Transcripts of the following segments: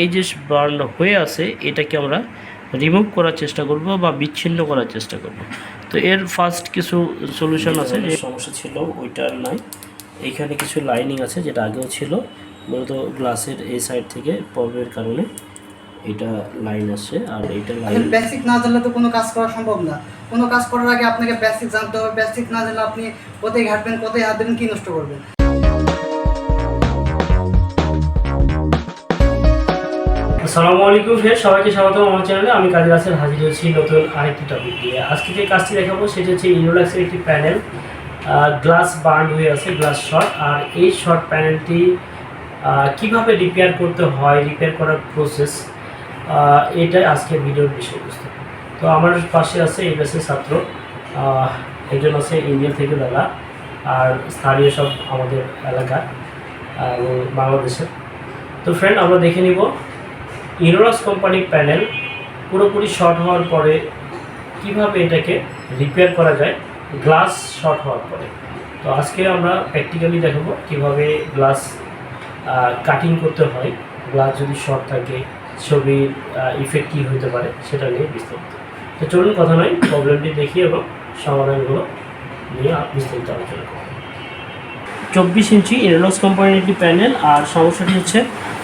এই যে বার্ন হয়ে আছে এটাকে আমরা রিমুভ করার চেষ্টা করব বা বিচ্ছিন্ন করার চেষ্টা করব। তো এর ফার্স্ট কিছু সলিউশন আছে। যে সমস্যা ছিল ওইটা নাই, এইখানে কিছু লাইনিং আছে যেটা আগেও ছিল, মূলত গ্লাসের এই সাইড থেকে প্রবলেমের কারণে এটা লাইন আসছে। আর এইটা লাইন বেসিক না জানলে তো কোনো কাজ করা সম্ভব না। কোনো কাজ করার আগে আপনাকে বেসিক জানতে হবে। বেসিক না জানলে আপনি কোথায় ঘাটবেন, কোথায় হাত দেবেন, কি নষ্ট করবেন। আসসালামু আলাইকুম ফ্রেন্ড, সবাইকে স্বাগত আমার চ্যানেলে। আমি কাজী রাসেল হাজির হয়েছি নতুন আরেকটি টপিক নিয়ে। আজকে যে কাজটি দেখাবো সেটা হচ্ছে ইনোলাক্সের একটি প্যানেল, গ্লাস বার্ন হয়ে আছে, গ্লাস শর্ট। আর এই শর্ট প্যানেলটি কিভাবে রিপেয়ার করতে হয়, রিপেয়ার করার প্রসেস, এটাই আজকে ভিডিওর বিষয়বস্তু। তো আমার পাশে আছে এই ব্যাচের ছাত্র, একজন আছে ইন্ডিয়া থেকে দাদা, আর স্থানীয় সব আমাদের এলাকার এবং বাংলাদেশের। তো ফ্রেন্ড, আমরা দেখে নিব ইনোলাক্স কোম্পানির প্যানেল পুরোপুরি শর্ট হওয়ার পরে কিভাবে এটাকে রিপেয়ার করা যায়, গ্লাস শর্ট হওয়ার পরে। তো আজকে আমরা প্র্যাকটিক্যালি দেখাবো কিভাবে গ্লাস কাটিং করতে হয়, গ্লাস যদি শর্ট থাকে ছবির ইফেক্ট কী হতে পারে সেটা নিয়ে বিস্তারিত। তো চলুন কথা নয়, প্রবলেমটি দেখি এবং সমাধানগুলো নিয়ে বিস্তারিত আলোচনা করব। 24 ইঞ্চি ইনোলাক্স কোম্পানির একটি প্যানেল। আর সমস্যাটি হচ্ছে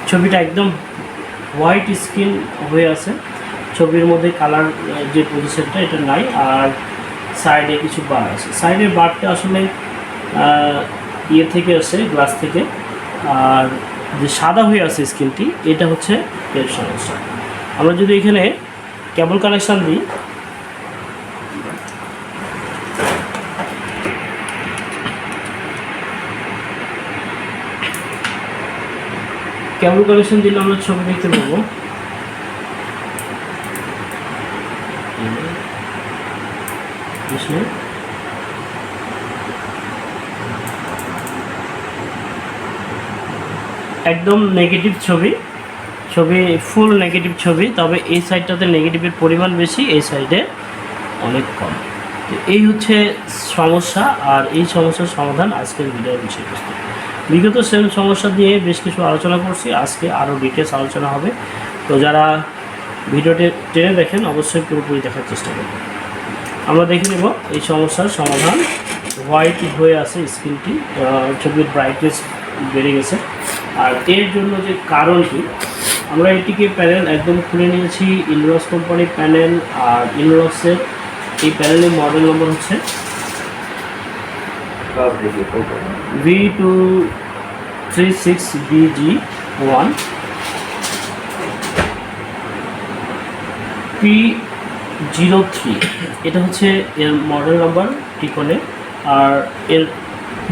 ছবিটা একদম হোয়াইট স্ক্রিন হয়ে আছে, ছবির মধ্যে কালার যে পজিশনটা এটা নাই। আর সাইডে কিছু বার আছে, সাইডের বারটা আসলে ইয়ে থেকে আসে, গ্লাস থেকে। আর যে সাদা হয়ে আছে স্ক্রিনটি, এটা হচ্ছে এর সমস্যা। আমরা যদি এখানে কেবল কানেকশান দিই, কেবল কানেকশন দিলে আমরা ছবি দেখতে পাবো। একদম নেগেটিভ ছবি, ফুল নেগেটিভ ছবি। তবে এই সাইডটাতে নেগেটিভের পরিমাণ বেশি, এই সাইডে অনেক কম। তো এই হচ্ছে সমস্যা, আর এই সমস্যার সমাধান আজকের ভিডিওর বিষয়বস্তু। বিগত সেম সমস্যা দিয়ে বেশ কিছু আলোচনা করছি, আজকে আরও ডিটেলস আলোচনা হবে। তো যারা ভিডিওটি টেনে দেখেন অবশ্যই পুরোপুরি দেখার চেষ্টা করবেন। আমরা দেখে নেব এই সমস্যার সমাধান। হোয়াইট হয়ে আছে স্ক্রিনটি, ছবির ব্রাইটনেস বেড়ে গেছে। আর এর জন্য যে কারণটি, আমরা এটিকে প্যানেল একদম খুলে নিয়েছি, ইনোলাক্স কোম্পানির প্যানেল। আর ইনোলাক্সের এই প্যানেলের মডেল নম্বর হচ্ছে V236BJ1-P032 এটা হচ্ছে এর মডেল নাম্বার টিকনে। আর এর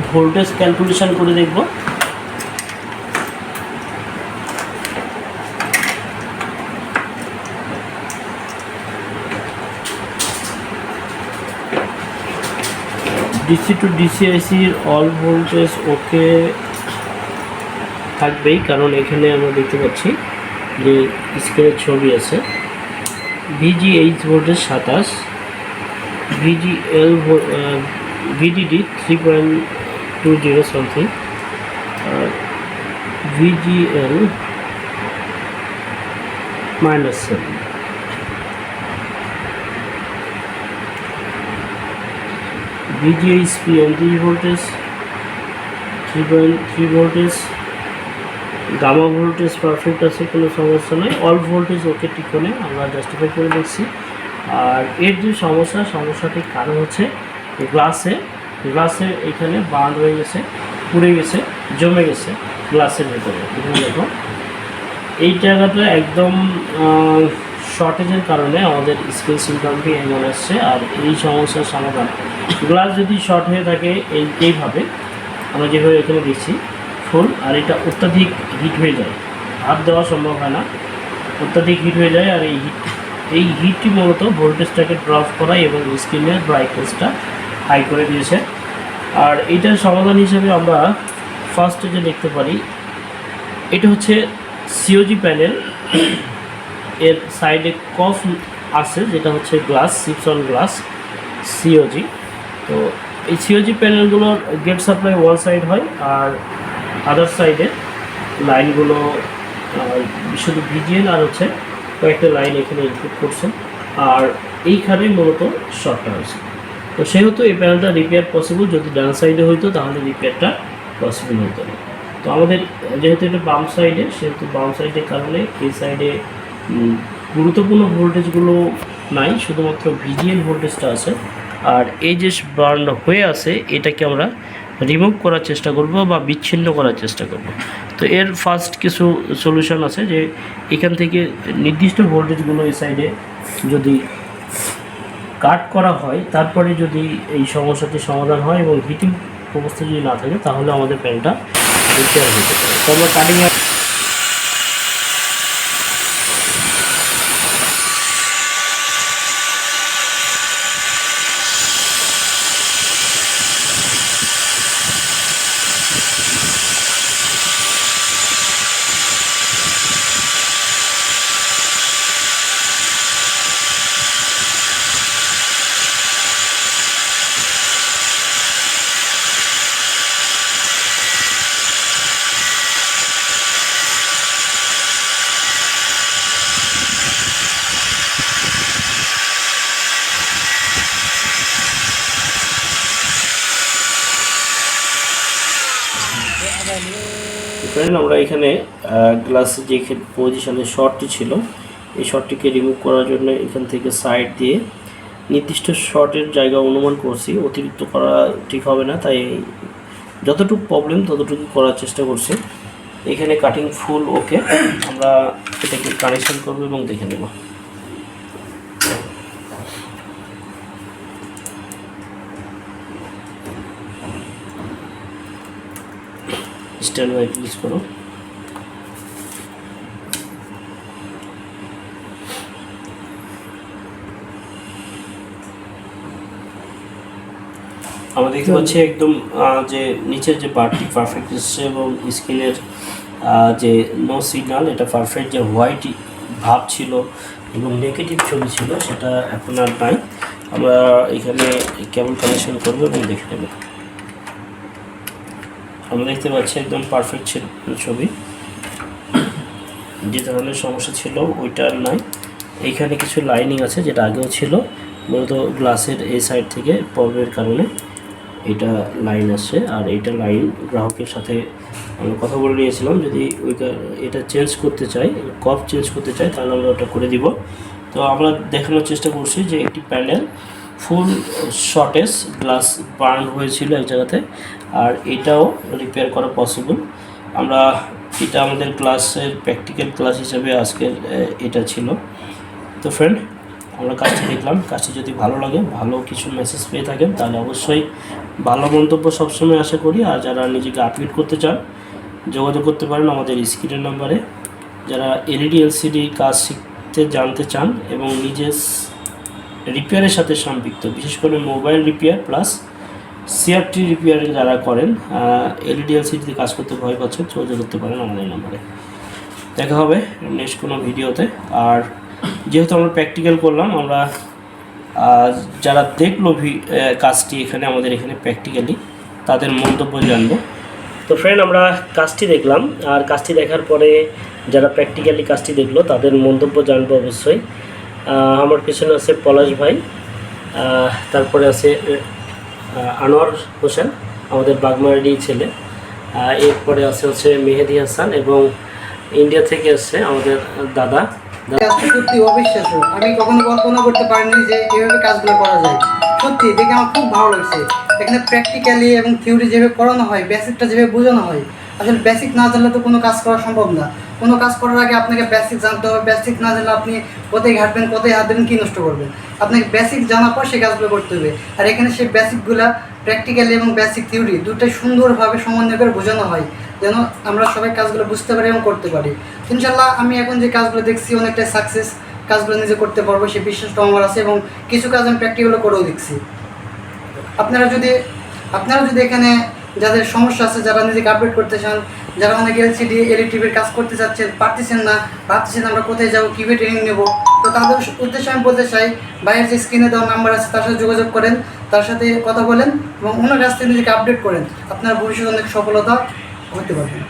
ভোল্টেজ ক্যালকুলেশন করে দেখব। ডিসি টু ডিসি আইসির অল ভোল্টেজ ওকে থাকবেই, কারণ এখানে আমরা দেখতে পাচ্ছি যে স্ক্রিনের ছবি আছে। VGH voltage 27, VGL VDD 3.20 something, আর VGL -7। VGH PND voltage 3.3 voltage, gamma voltage perfect আছে, কোনো সমস্যা নেই। অল ভোল্টেজ ওকে টিকনে আমরা জাস্টিফাই করে দেখছি। আর এর যে সমস্যাটির কারণ হচ্ছে গ্লাসে এখানে বার্ন হয়ে গেছে, পুড়ে গেছে, জমে গেছে গ্লাসের ভেতরে। এখানে দেখো এই জায়গাটা একদম শর্টেজের কারণে আমাদের স্ক্রিন সিমটমটি এমন আসছে। আর এই সমস্যার সমাধান, গ্লাস যদি শর্ট হয়ে থাকে এইভাবে আমরা যেভাবে এখানে দিচ্ছি ফুল, আর এটা অত্যাধিক হিট হয়ে যায়, হাত দেওয়া সম্ভব হয় না, অত্যাধিক হিট হয়ে যায়। আর এই হিটটি মূলত ভোল্টেজটাকে ড্রপ করায় এবং স্ক্রিনের ব্রাইটনেসটা হাই করে দিয়েছে। আর এইটার সমাধান হিসেবে আমরা ফার্স্টে যে দেখতে পারি, এটা হচ্ছে সিওজি প্যানেল। এর সাইডে কফ আছে, যেটা হচ্ছে গ্লাস, সিপসন গ্লাস সিওজি। তো এই সিওজি প্যানেলগুলোর গেট সাপ্লাই ওয়ান সাইড হয়, আর আদার সাইডে লাইনগুলো শুধু ভিজিএন আর হচ্ছে কয়েকটা লাইন এখানে ইনপুট করছেন, আর এইখানে মূলত শর্টটা হয়েছে। তো সেহেতু এই প্যানেলটা রিপেয়ার পসিবল, যদি ডান সাইডে হইতো তাহলে রিপেয়ারটা পসিবল হতো না। তো আমাদের যেহেতু এটা বাম সাইডে, সেহেতু বাম সাইডের কারণে এই সাইডে গুরুত্বপূর্ণ ভোল্টেজগুলো নাই, শুধুমাত্র ভিজিএন ভোল্টেজটা আছে। আর এই যে বার্ন হয়ে আছে এটাকে আমরা রিমুভ করার চেষ্টা করব বা বিচ্ছিন্ন করার চেষ্টা করব। তো এর ফার্স্ট কিছু সলিউশন আছে, যে এখান থেকে নির্দিষ্ট ভোল্টেজগুলো এই সাইডে যদি কাট করা হয়, তারপরে যদি এই সমস্যাটি সমাধান হয় এবং হিটিং অবস্থা যদি না থাকে, তাহলে আমাদের প্যানটা রিপেয়ার হতে পারে। তো আমরা কাটিং আমরা এখানে গ্লাস যে পজিশনে শর্টটি ছিল, এই শর্টটিকে রিমুভ করার জন্য এখান থেকে সাইড দিয়ে নির্দিষ্ট শর্টের জায়গা অনুমান করছি। অতিরিক্ত করা ঠিক হবে না, তাই যতটুকু প্রবলেম ততটুকু করার চেষ্টা করছি। এখানে কাটিং ফুল ওকে, আমরা এটাকে কানেকশন করব এবং দেখে নেব। স্ট্যান্ড বাই প্লিজ করো। আমরা দেখতে পাচ্ছি একদম যে নিচের যে বারটি পারফেক্ট এসছে এবং স্ক্রিনের যে নো সিগন্যাল, এটা পারফেক্ট। যে হোয়াইট ভাব ছিল এবং নেগেটিভ ছবি ছিল সেটা এখন আর নাই। আমরা এখানে কেবল কানেকশন করবো এবং দেখে নেব। আমরা দেখতে পাচ্ছি একদম পারফেক্ট ছবি, যে ধরনের সমস্যা ছিল ওইটা আর নাই। এইখানে কিছু লাইনিং আছে যেটা আগেও ছিল, মূলত গ্লাসের এই সাইড থেকে প্রবলেমের কারণে এটা লাইন আসছে। আর এইটা লাইন গ্রাহকের সাথে আমরা কথা বলে নিয়েছিলাম, যদি এটা চেঞ্জ করতে চাই, কপ চেঞ্জ করতে চাই, তাহলে আমরা ওটা করে দিব। তো আমরা দেখানোর চেষ্টা করছি যে একটি প্যানেল ফুল শর্টেজ গ্লাস বার্ন হয়েছিল এক জায়গাতে, আর এটাও রিপেয়ার করা পসিবল। আমরা এটা আমাদের ক্লাসের প্র্যাকটিক্যাল ক্লাস হিসেবে আজকের এটা ছিল। তো ফ্রেন্ড, আমরা কাজটি দেখলাম। কাজটি যদি ভালো লাগে, ভালো কিছু মেসেজ পেয়ে থাকেন, তাহলে অবশ্যই ভালো মন্তব্য সবসময় আশা করি। আর যারা নিজেকে আপডেট করতে চান, যোগাযোগ করতে পারেন আমাদের স্ক্রিনের নাম্বারে। যারা এলইডি এলসিডি কাজ শিখতে জানতে চান এবং নিজের রিপেয়ারের সাথে সম্পৃক্ত, বিশেষ করে mobile repair plus CRT repair যারা করেন, এলইডি এলসিডিতে কাজ করতে ভয় পাচ্ছেন, যোগাযোগ করতে পারেন আমাদের নাম্বারে। দেখা হবে নেক্সট কোনো ভিডিওতে। আর যেহেতু আমরা প্র্যাকটিক্যাল করলাম, আমরা যারা দেখলো কাজটি এখানে আমাদের এখানে প্র্যাকটিক্যালি, তাদের মন্তব্য জানবো। তো ফ্রেন্ড, আমরা কাজটি দেখলাম, আর কাজটি দেখার পরে যারা প্র্যাকটিক্যালি কাজটি দেখলো তাদের মন্তব্য জানবো অবশ্যই। আমার পিছনে আছে পলাশ ভাই, তারপরে আছে আনোয়ার হোসেন, আমাদের বাগমারি ছেলে, এরপরে আছে হচ্ছে মেহেদি হাসান, এবং ইন্ডিয়া থেকে এসছে আমাদের দাদা। সত্যি অবিশ্বাস্য, আমি কখনো কল্পনা করতে পারিনি যে এভাবে কাজগুলো করা যায়। সত্যি দেখে আমার খুব ভালো লাগছে। এখানে প্র্যাকটিক্যালি এবং থিওরি যেভাবে পড়ানো হয়, বেসিকটা যেভাবে বোঝানো হয়, আসলে বেসিক না জানলে তো কোনো কাজ করা সম্ভব না। কোনো কাজ করার আগে আপনাকে বেসিক জানতে হবে। বেসিক না জানলে আপনি কোথায় ঘাটবেন, কোথায় হাত দেবেন, কী নষ্ট করবেন। আপনাকে বেসিক জানার পর সেই কাজগুলো করতে হবে। আর এখানে সেই বেসিকগুলো প্র্যাকটিক্যালি এবং বেসিক থিওরি দুটোই সুন্দরভাবে সমন্বয় করে বোঝানো হয়, যেন আমরা সবাই কাজগুলো বুঝতে পারি এবং করতে পারি। ইনশাল্লাহ আমি এখন যে কাজগুলো দেখছি অনেকটাই সাকসেস, কাজগুলো নিজে করতে পারবো সেই বিশ্বাসটা আমার আছে, এবং কিছু কাজ আমি প্র্যাকটিক্যালও করেও দেখছি। আপনারা যদি এখানে যাদের সমস্যা আছে, যারা নিজেকে আপডেট করতে চান, যারা অনেক এলসিডি এলইডি টিভির কাজ করতে চাচ্ছেন, পারতেছেন না, ভাবতেছেন আমরা কোথায় যাবো, কীভাবে ট্রেনিং নেবো, তো তাদের উদ্দেশ্যে আমি বলতে চাই, বাইরের যে স্ক্রিনে দেওয়া নাম্বার আছে তার সাথে যোগাযোগ করেন, তার সাথে কথা বলেন এবং ওনার কাছ থেকে নিজেকে আপডেট করেন। আপনার ভবিষ্যতে অনেক সফলতা হতে পারবেন।